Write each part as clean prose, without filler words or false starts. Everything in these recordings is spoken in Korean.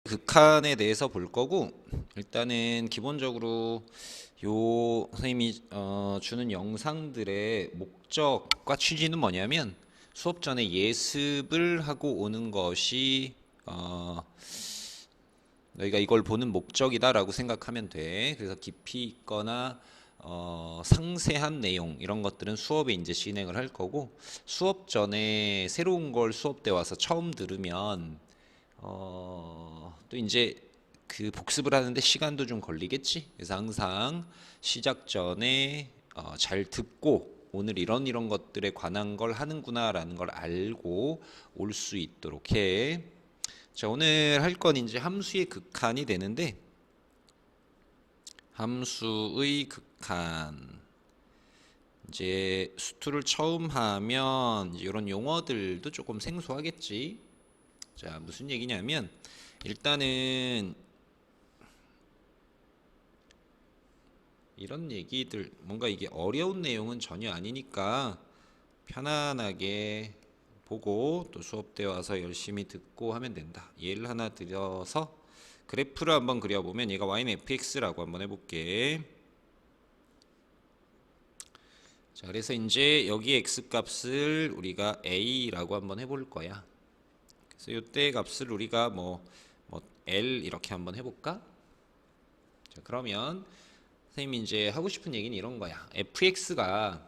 극한에 대해서 볼 거고, 일단은 기본적으로 요 선생님이 주는 영상들의 목적과 취지는 뭐냐면 수업 전에 예습을 하고 오는 것이 너희가 이걸 보는 목적이다라고 생각하면 돼. 그래서 깊이 있거나 상세한 내용 이런 것들은 수업에 이제 진행을 할 거고, 수업 전에 새로운 걸 수업 때 와서 처음 들으면 또 이제 그 복습을 하는데 시간도 좀 걸리겠지. 그래서 항상 시작 전에 잘 듣고 오늘 이런 것들에 관한 걸 하는구나라는 걸 알고 올 수 있도록 해. 자, 오늘 할 건 이제 함수의 극한이 되는데, 함수의 극한. 이제 수투를 처음 하면 이런 용어들도 조금 생소하겠지. 자, 무슨 얘기냐면 일단은 이런 얘기들, 뭔가 이게 어려운 내용은 전혀 아니니까 편안하게 보고 또 수업 때 와서 열심히 듣고 하면 된다. 예를 하나 들어서 그래프를 한번 그려보면, 얘가 y는 fx라고 한번 해볼게. 자, 그래서 이제 여기 x 값을 우리가 a라고 한번 해볼 거야. 그래서 이때 값을 우리가 뭐 L 이렇게 한번 해볼까? 자, 그러면 선생님이 이제 하고 싶은 얘기는 이런 거야. fx가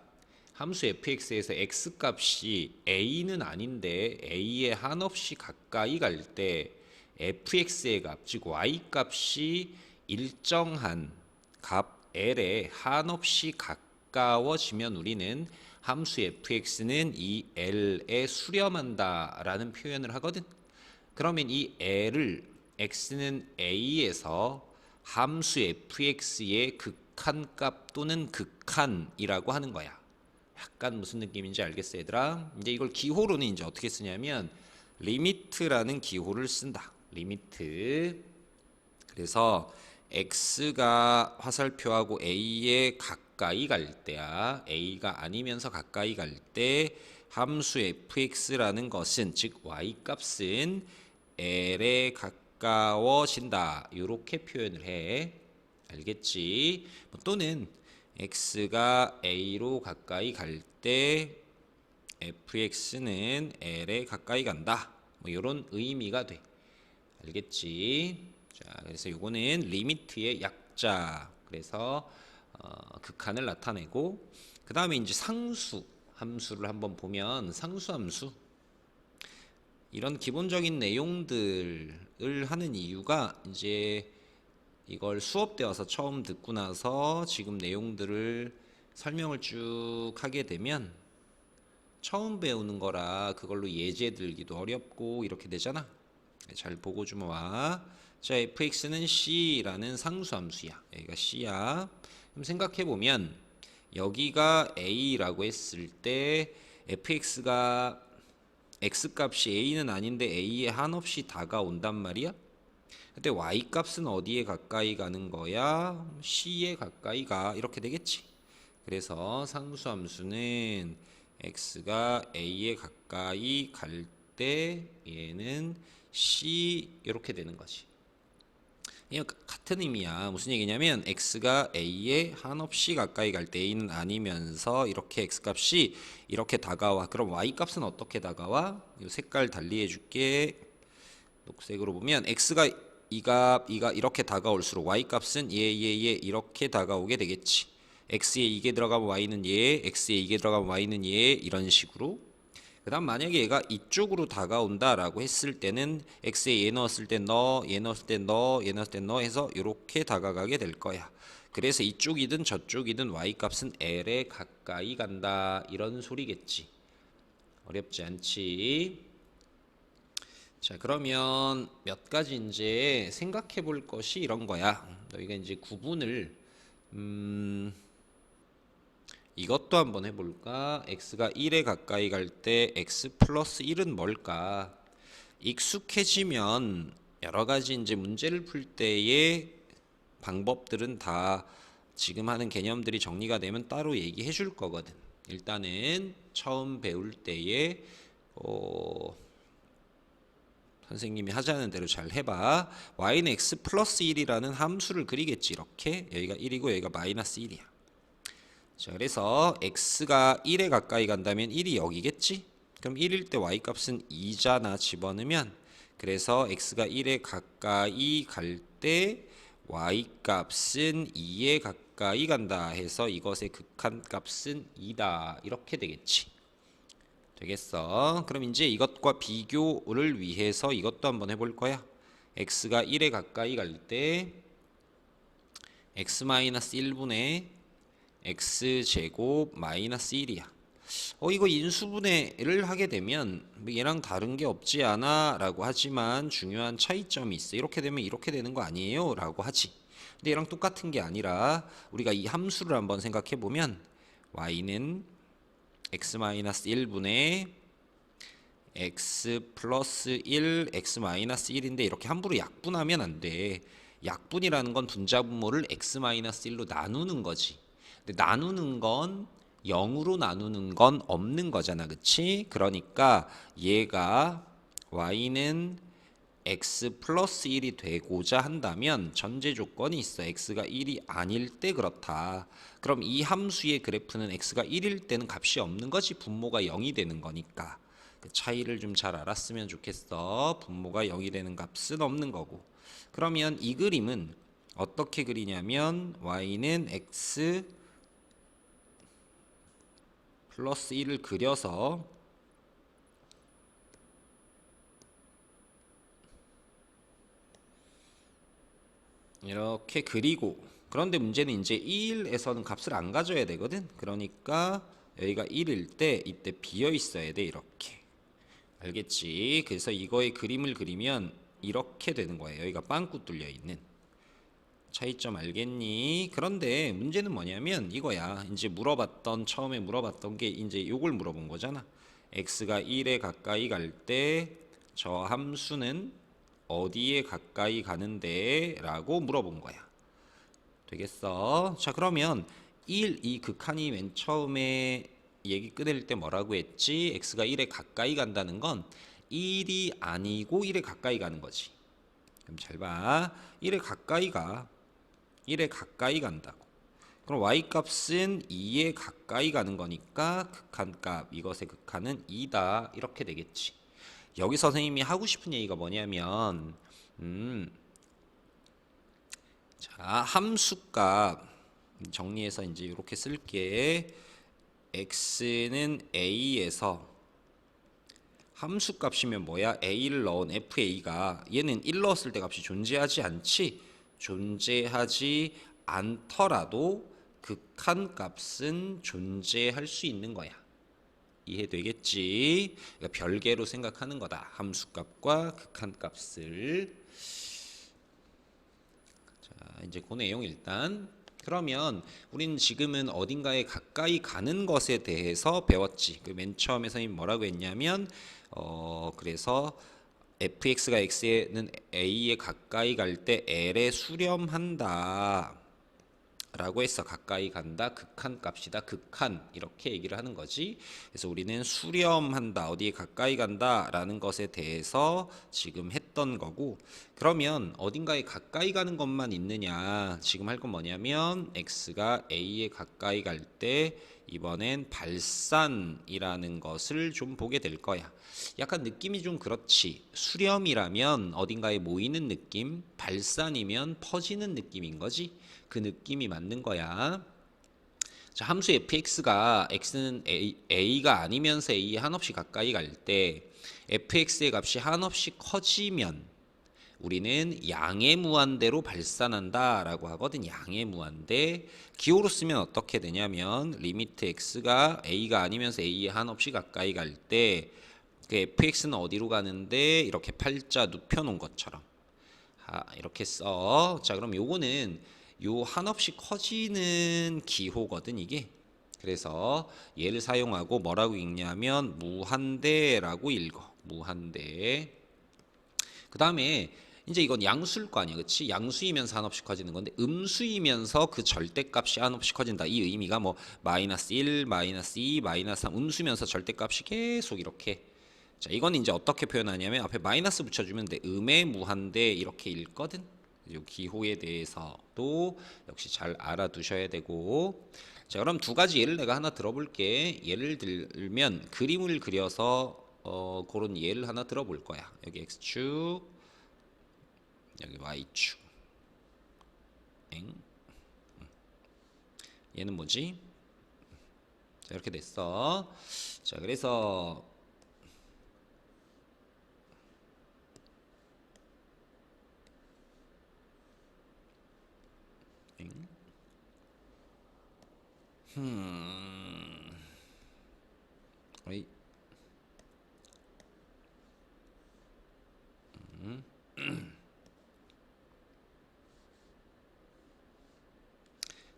함수 fx에서 x 값이 a는 아닌데 a에 한없이 가까이 갈 때 fx의 값, 즉 y 값이 일정한 값 l에 한없이 가까워지면 우리는 함수 fx는 이 l에 수렴한다라는 표현을 하거든. 그러면 이 l을 x는 a에서 함수 fx의 극한값 또는 극한이라고 하는 거야. 약간 무슨 느낌인지 알겠어, 얘들아? 이제 이걸 기호로는 이제 어떻게 쓰냐면 리미트라는 기호를 쓴다. 리미트. 그래서 x가 화살표하고 a에 가까이 갈 때야, a가 아니면서 가까이 갈 때 함수 fx라는 것은, 즉 y 값은 l에 가까워진다. 이렇게 표현을 해. 알겠지? 또는 x가 a로 가까이 갈 때 fx는 l에 가까이 간다. 뭐 이런 의미가 돼. 알겠지? 자, 그래서 요거는 리미트의 약자. 그래서 극한을 나타내고, 그 다음에 이제 상수 함수를 한번 보면, 상수 함수 이런 기본적인 내용들을 하는 이유가, 이제 이걸 수업 때 와서 처음 듣고 나서 지금 내용들을 설명을 쭉 하게 되면 처음 배우는 거라 그걸로 예제 들기도 어렵고 이렇게 되잖아. 잘 보고 좀 와. 자, fx는 c라는 상수함수야. 여기가 c야. 그럼 생각해 보면 여기가 a라고 했을 때 fx가 x 값이 a는 아닌데 a에 한없이 다가온단 말이야. 근데 y 값은 어디에 가까이 가는 거야? c에 가까이 가. 이렇게 되겠지. 그래서 상수함수는 x가 a에 가까이 갈 때 얘는 c 이렇게 되는 거지. 이거 같은 의미야. 무슨 얘기냐면 x가 a에 한없이 가까이 갈 때 a는 아니면서 이렇게 x 값이 이렇게 다가와. 그럼 y 값은 어떻게 다가와? 이 색깔 달리 해줄게. 녹색으로 보면 x가 이가 이렇게 다가올수록 y 값은 얘 이렇게 다가오게 되겠지. x에 이게 들어가면 y는 얘, x에 이게 들어가면 y는 얘, 이런 식으로. 그 다음 만약에 얘가 이쪽으로 다가온다라고 했을 때는 x에 얘 넣었을 때 너, 얘 넣었을 때 너, 얘 넣었을 때 너 해서 이렇게 다가가게 될 거야. 그래서 이쪽이든 저쪽이든 y 값은 l에 가까이 간다, 이런 소리겠지. 어렵지 않지? 자, 그러면 몇 가지 이제 생각해 볼 것이 이런 거야. 너희가 이제 구분을 이것도 한번 해볼까? x가 1에 가까이 갈 때 x 플러스 1은 뭘까? 익숙해지면 여러 가지 이제 문제를 풀 때의 방법들은 다 지금 하는 개념들이 정리가 되면 따로 얘기해 줄 거거든. 일단은 처음 배울 때에 선생님이 하자는 대로 잘 해봐. y는 x 플러스 1이라는 함수를 그리겠지. 이렇게 여기가 1이고 여기가 마이너스 1이야. 자, 그래서 x가 1에 가까이 간다면 1이 여기겠지. 그럼 1일 때 y 값은 2잖아. 집어넣으면 그래서 x가 1에 가까이 갈 때 y 값은 2에 가까이 간다 해서 이것의 극한 값은 2다. 이렇게 되겠지. 되겠어. 그럼 이제 이것과 비교를 위해서 이것도 한번 해볼 거야. x가 1에 가까이 갈 때 x-1분의 x제곱 마이너스 1이야. 이거 인수분해를 하게 되면 얘랑 다른 게 없지 않아 라고 하지만 중요한 차이점이 있어. 이렇게 되면 이렇게 되는 거 아니에요 라고 하지. 근데 얘랑 똑같은 게 아니라 우리가 이 함수를 한번 생각해 보면 y는 x-1분의 x 플러스 1 x-1인데 이렇게 함부로 약분하면 안 돼. 약분이라는 건 분자분모를 x-1로 나누는 거지. 근데 나누는 건 0으로 나누는 건 없는 거잖아. 그치? 그러니까 얘가 y는 x 플러스 1이 되고자 한다면 전제 조건이 있어. x가 1이 아닐 때 그렇다. 그럼 이 함수의 그래프는 x가 1일 때는 값이 없는 거지. 분모가 0이 되는 거니까. 그 차이를 좀 잘 알았으면 좋겠어. 분모가 0이 되는 값은 없는 거고. 그러면 이 그림은 어떻게 그리냐면 y는 x 플러스 1을 그려서 이렇게 그리고, 그런데 문제는 이제 1에서는 값을 안 가져야 되거든. 그러니까 여기가 1일 때 이때 비어 있어야 돼. 이렇게. 알겠지? 그래서 이거의 그림을 그리면 이렇게 되는 거예요. 여기가 빵꾸 뚫려 있는. 차이점 알겠니? 그런데 문제는 뭐냐면 이거야. 이제 처음에 물어봤던 게 이제 요걸 물어본 거잖아. x가 1에 가까이 갈 때 저 함수는 어디에 가까이 가는데? 라고 물어본 거야. 되겠어? 자, 그러면 이 극한이 맨 처음에 얘기 꺼낼 때 뭐라고 했지? x가 1에 가까이 간다는 건 1이 아니고 1에 가까이 가는 거지. 그럼 잘 봐. 1에 가까이 가. 1에 가까이 간다고. 그럼 y 값은 2에 가까이 가는 거니까 극한값, 이것의 극한은 2다. 이렇게 되겠지. 여기서 선생님이 하고 싶은 얘기가 뭐냐면 자, 함수값 정리해서 이제 이렇게 쓸게. x는 a에서 함수값이면 뭐야? a를 넣은 fa가 얘는 1 넣었을 때 값이 존재하지 않지? 존재하지 않더라도 극한값은 존재할 수 있는 거야. 이해되겠지? 그러니까 별개로 생각하는 거다. 함수값과 극한값을. 자, 이제 그 내용 일단. 그러면 우리는 지금은 어딘가에 가까이 가는 것에 대해서 배웠지. 그 맨 처음에 선생님이 뭐라고 했냐면 그래서 fx가 x는 a에 가까이 갈 때 l에 수렴한다 라고 했어. 가까이 간다, 극한값이다, 극한, 이렇게 얘기를 하는 거지. 그래서 우리는 수렴한다, 어디에 가까이 간다 라는 것에 대해서 지금 했던 거고, 그러면 어딘가에 가까이 가는 것만 있느냐, 지금 할 건 뭐냐면 x가 a에 가까이 갈 때 이번엔 발산이라는 것을 좀 보게 될 거야. 약간 느낌이 좀 그렇지. 수렴이라면 어딘가에 모이는 느낌, 발산이면 퍼지는 느낌인 거지. 그 느낌이 맞는 거야. 자, 함수 fx가 x는 a가 아니면서 a에 한없이 가까이 갈 때 fx의 값이 한없이 커지면 우리는 양의 무한대로 발산한다 라고 하거든. 양의 무한대. 기호로 쓰면 어떻게 되냐면 리미트 x가 a가 아니면서 a에 한없이 가까이 갈 때 그 fx는 어디로 가는데 이렇게 팔자 눕혀놓은 것처럼 이렇게 써. 자, 그럼 요거는 요 한없이 커지는 기호거든 이게. 그래서 얘를 사용하고 뭐라고 읽냐면 무한대라고 읽어. 무한대. 그 다음에 이제 이건 양수일 거 아니야, 그렇지? 양수이면서 한없이 커지는 건데 음수이면서 그 절대값이 한없이 커진다. 이 의미가 뭐 마이너스 1, 마이너스 2, 마이너스 3 음수면서 절대값이 계속 이렇게 자, 이건 이제 어떻게 표현하냐면 앞에 마이너스 붙여주면 돼. 음의 무한대 이렇게 읽거든. 이 기호에 대해서도 역시 잘 알아두셔야 되고. 자, 그럼 두 가지 예를 내가 하나 들어볼게. 예를 들면 그림을 그려서 그런 예를 하나 들어볼 거야. 여기 x축, 여기 y축. 얘는 뭐지? 자, 이렇게 됐어. 자, 그래서 어이.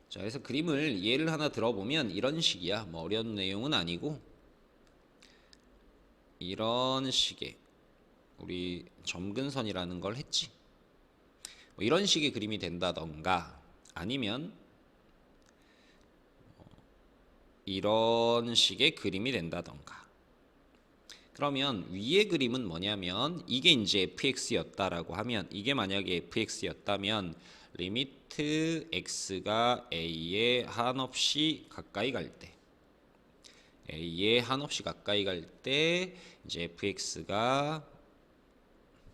자, 그래서 그림을 예를 하나 들어보면 이런 식이야. 뭐 어려운 내용은 아니고 이런 식의 우리 점근선이라는 걸 했지. 뭐 이런 식의 그림이 된다던가 아니면 이런 식의 그림이 된다던가. 그러면 위의 그림은 뭐냐면 이게 이제 fx였다라고 하면 이게 만약에 fx였다면 리미트 x가 a에 한없이 가까이 갈 때 a에 한없이 가까이 갈 때 이제 fx가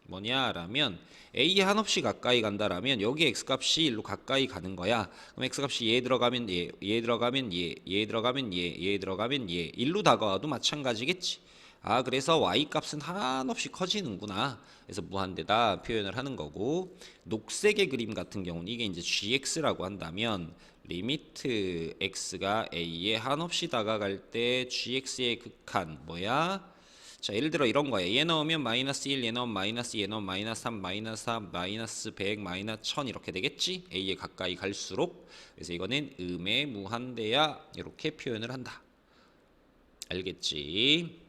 뭐냐라면 a에 한없이 가까이 간다라면 여기 x값이 일로 가까이 가는 거야. 그럼 x값이 얘 들어가면 얘, 얘 들어가면 얘, 얘 들어가면 얘, 얘 들어가면 얘 일로 다가와도 마찬가지겠지. 아, 그래서 y값은 한없이 커지는구나. 그래서 무한대다 표현을 하는 거고, 녹색의 그림 같은 경우는 이게 이제 gx라고 한다면 리미트 x가 a에 한없이 다가갈 때 gx의 극한 뭐야? 자, 예를 들어 이런 거예요. 얘 넣으면 마이너스 1, 얘 넣으면 마이너스 2, 얘 넣으면 마이너스 3, 마이너스 3, 마이너스 100, 마이너스 1000 이렇게 되겠지? a에 가까이 갈수록. 그래서 이거는 음의 무한대야 이렇게 표현을 한다. 알겠지?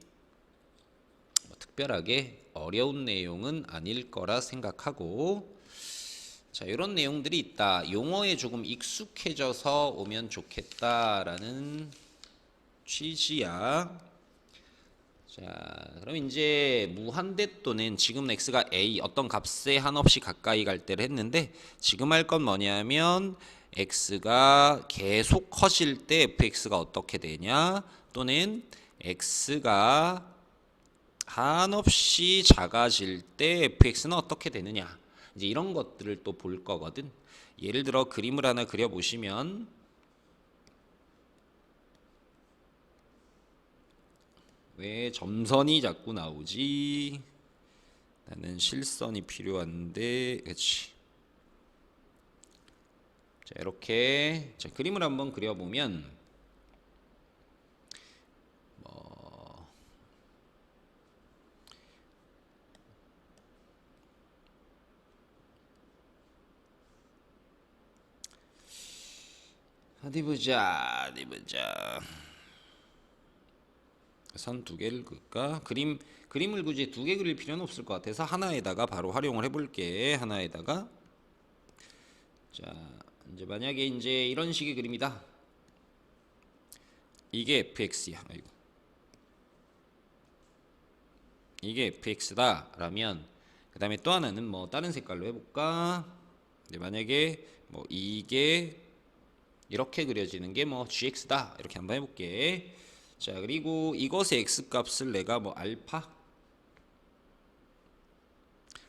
뭐 특별하게 어려운 내용은 아닐 거라 생각하고, 자, 이런 내용들이 있다. 용어에 조금 익숙해져서 오면 좋겠다라는 취지야. 자, 그럼 이제 무한대 또는 지금 x가 a 어떤 값에 한없이 가까이 갈 때를 했는데 지금 할 건 뭐냐면 x가 계속 커질 때 fx가 어떻게 되냐 또는 x가 한없이 작아질 때 fx는 어떻게 되느냐 이제 이런 것들을 또 볼 거거든. 예를 들어 그림을 하나 그려보시면 왜 점선이 자꾸 나오지? 나는 실선이 필요한데, 그렇지? 자, 이렇게 자, 그림을 한번 그려보면 어디 보자, 어디 보자. 선 두 개를 그을까? 그림을 굳이 두 개 그릴 필요는 없을 것 같아서 하나에다가 바로 활용을 해볼게. 하나에다가 자, 이제 만약에 이제 이런 식의 그림이다. 이게 fx야. 아이고. 이게 fx다라면 그 다음에 또 하나는 뭐 다른 색깔로 해볼까? 만약에 뭐 이게 이렇게 그려지는 게 뭐 gx다 이렇게 한번 해볼게. 자, 그리고 이것의 x값을 내가 뭐 알파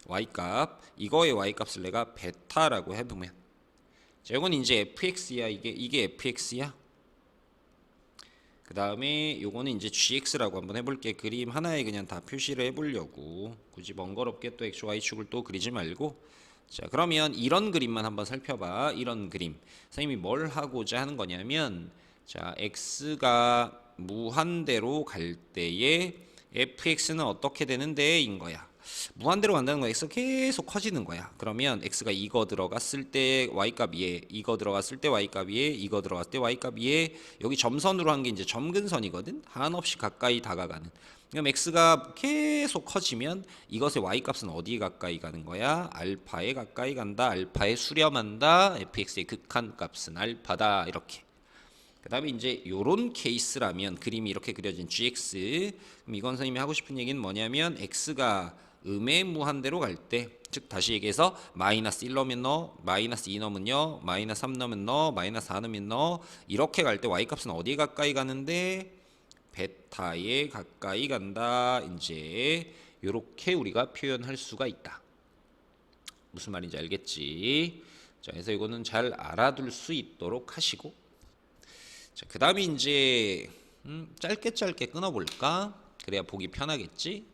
y값 이거의 y값을 내가 베타라고 해보면 자, 이건 이제 fx야. 이게 fx야. 그 다음에 요거는 이제 gx라고 한번 해볼게. 그림 하나에 그냥 다 표시를 해보려고 굳이 번거롭게 또 x, y축을 또 그리지 말고. 자, 그러면 이런 그림만 한번 살펴봐. 이런 그림 선생님이 뭘 하고자 하는 거냐면 자, x가 무한대로 갈 때에 fx는 어떻게 되는데 인 거야. 무한대로 간다는 건 x가 계속 커지는 거야. 그러면 x가 이거 들어갔을 때 y값 얘, 이거 들어갔을 때 y값 얘, 이거 들어갔을 때 y값 얘. 여기 점선으로 한 게 이제 점근선이거든. 한없이 가까이 다가가는. 그럼 x가 계속 커지면 이것의 y값은 어디에 가까이 가는 거야? 알파에 가까이 간다. 알파에 수렴한다. fx의 극한값은 알파다. 이렇게. 그 다음에 이제 요런 케이스라면 그림이 이렇게 그려진 gx, 그럼 이건 선생님이 하고 싶은 얘기는 뭐냐면 x가 음의 무한대로 갈 때, 즉 다시 얘기해서 마이너스 1 넣으면 넣어, 마이너스 2 넣으면 넣어, 마이너스 3 넣으면 넣어, 마이너스 4 넣으면 넣어, 이렇게 갈 때 y값은 어디에 가까이 가는데 베타에 가까이 간다. 이제 요렇게 우리가 표현할 수가 있다. 무슨 말인지 알겠지? 자, 그래서 이거는 잘 알아둘 수 있도록 하시고, 자, 그 다음에 이제 짧게 끊어볼까? 그래야 보기 편하겠지?